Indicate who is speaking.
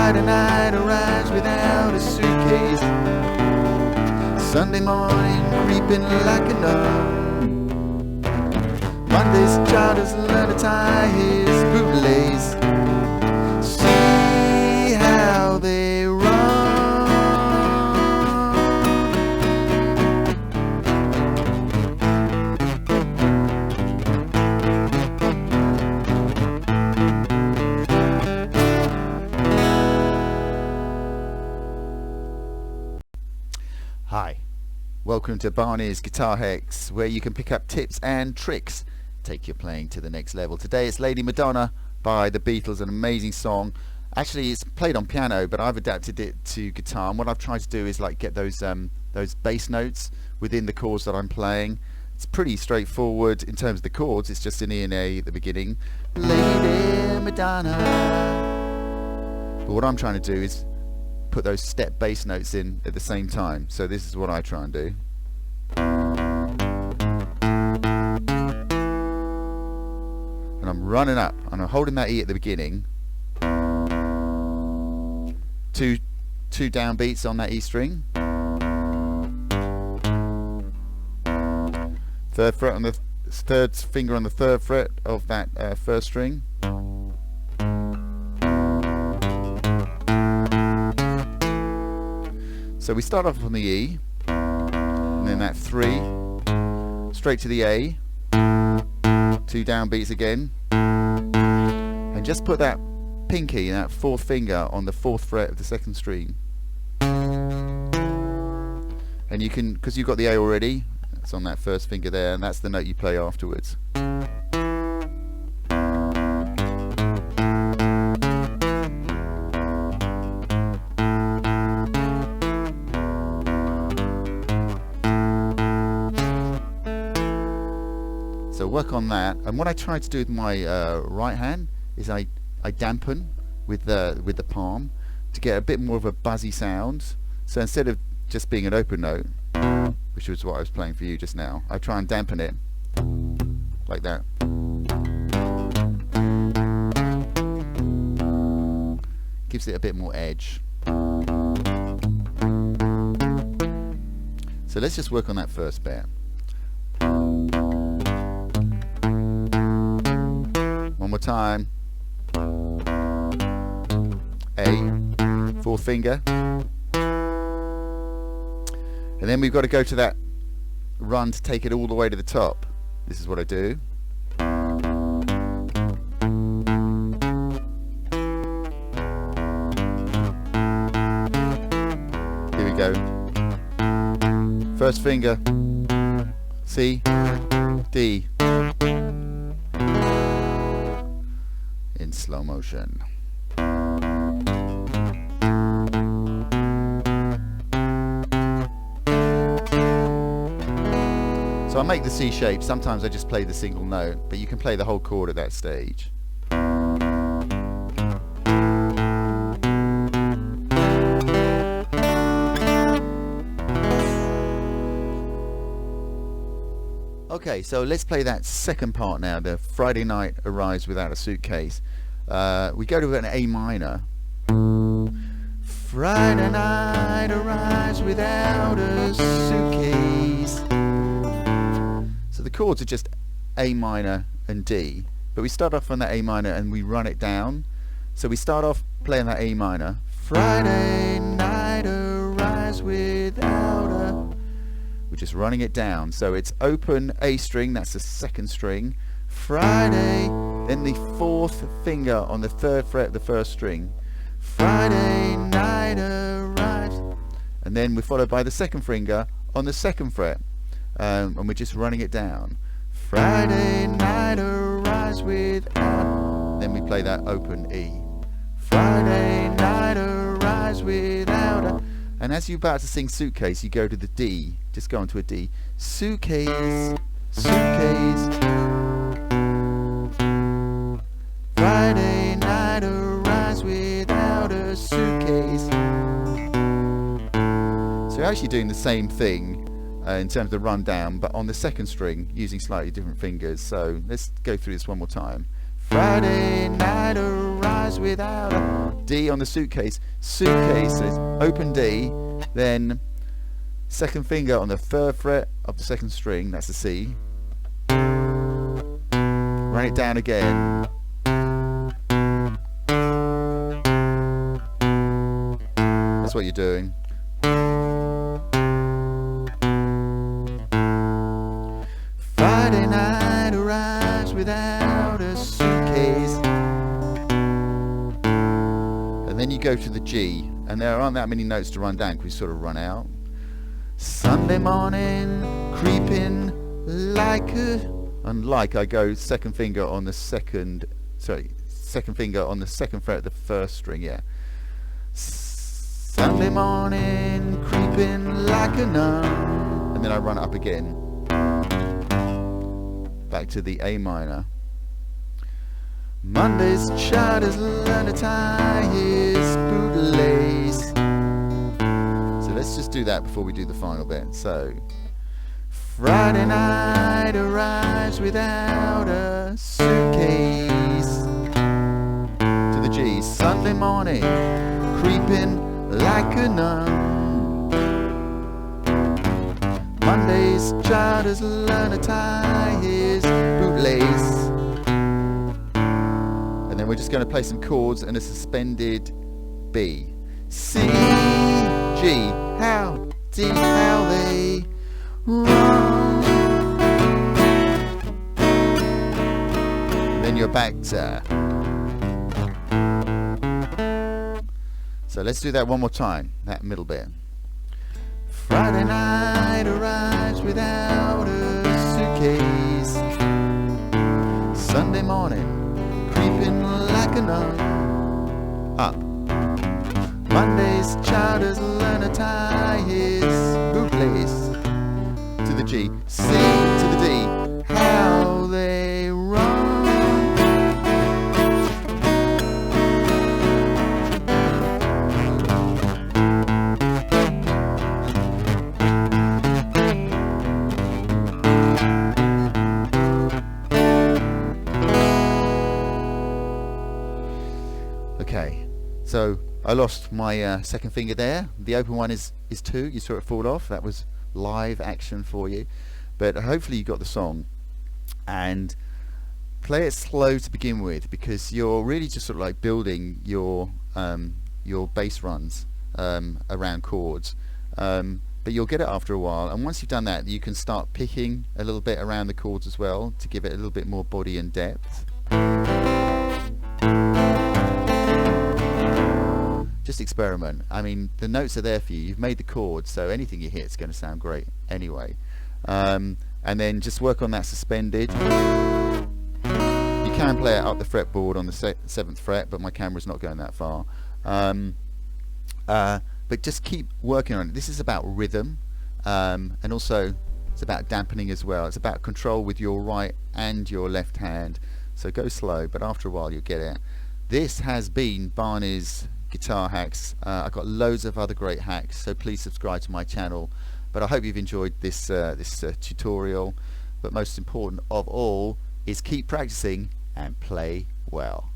Speaker 1: Friday night arrives without a suitcase. Sunday morning creeping like a nun. Monday's child has learned to tie his bootlace. See how they run. Hi, welcome to Barney's Guitar Hex, where you can pick up tips and tricks, take your playing to the next level. Today it's Lady Madonna by the Beatles, an amazing song. Actually, it's played on piano, but I've adapted it to guitar, and what I've tried to do is like get those bass notes within the chords that I'm playing. It's pretty straightforward in terms of the chords. It's just an E and A at the beginning. Lady Madonna. But what I'm trying to do is put those step bass notes in at the same time. So this is what I try and do. And I'm running up and I'm holding that E at the beginning. Two downbeats on that E string. Third fret on the third finger on the third fret of that first string. So we start off on the E, and then that 3, straight to the A, 2 downbeats again, and just put that pinky, that fourth finger, on the 4th fret of the 2nd string. And you can, because you've got the A already, it's on that first finger there, and that's the note you play afterwards. So work on that, and what I try to do with my right hand is I dampen with the palm to get a bit more of a buzzy sound. So instead of just being an open note, which was what I was playing for you just now, I try and dampen it like that. Gives it a bit more edge. So let's just work on that first bit. One more time. A, 4th finger. And then we've got to go to that run to take it all the way to the top. This is what I do. Here we go. First finger, C, D. In slow motion. So I make the C shape. Sometimes I just play the single note, but you can play the whole chord at that stage. Okay, so let's play that second part now, the Friday Night Arrives Without a Suitcase. We go to an A minor. Friday night arrives without a suitcase. So the chords are just A minor and D, but we start off on that A minor and we run it down. So we start off playing that A minor. Friday night arrives without a... We're just running it down. So it's open A string, that's the 2nd string. Friday, then the 4th finger on the 3rd fret of the 1st string. Friday night arrives. And then we're followed by the 2nd finger on the 2nd fret. And we're just running it down. Friday night arrives without. Then we play that open E. Friday night arrives without a... And as you're about to sing Suitcase, you go to the D. Just go into a D. Suitcase, suitcase. Friday night arrives without a suitcase. So you're actually doing the same thing in terms of the rundown, but on the 2nd string, using slightly different fingers. So let's go through this one more time. Friday night arrives rise without a D on the suitcase. Suitcase is open D, then second finger on the third fret of the second string, that's a C. Run it down again. That's what you're doing. Friday night arrives without a suitcase. And then you go to the G, and there aren't that many notes to run down because we sort of run out. Sunday morning, creeping like a... Unlike, I go second finger on the second finger on the second fret of the first string, yeah. Sunday morning, creeping like a nun. And then I run it up again. Back to the A minor. Monday's child has learned to tie his bootlace. So let's just do that before we do the final bit. So, Friday night arrives without a suitcase. To the G. Sunday morning, creeping like a nun. Monday's child has learned to tie his bootlace. And then we're just going to play some chords and a suspended B. C, G, how deep, how they run. And then you're back to... So let's do that one more time, that middle bit. Friday night arrives without a suitcase. Sunday morning, creeping like a nun. Up. Monday's child has learned to tie his bootlace. To the G. C to the D. How they run. Okay, so I lost my second finger there. The open one is 2. You saw it fall off. That was live action for you. But hopefully you got the song. And play it slow to begin with, because you're really just sort of like building your bass runs around chords. But you'll get it after a while. And once you've done that, you can start picking a little bit around the chords as well to give it a little bit more body and depth. Just experiment. I mean, the notes are there for you. You've made the chords, so anything you hit is going to sound great anyway. And then just work on that suspended. You can play it up the fretboard on the 7th fret, but my camera's not going that far. But just keep working on it. This is about rhythm, and also it's about dampening as well. It's about control with your right and your left hand. So go slow, but after a while you'll get it. This has been Barney's Guitar Hacks. I've got loads of other great hacks, so please subscribe to my channel. But I hope you've enjoyed this tutorial. But most important of all is keep practicing and play well.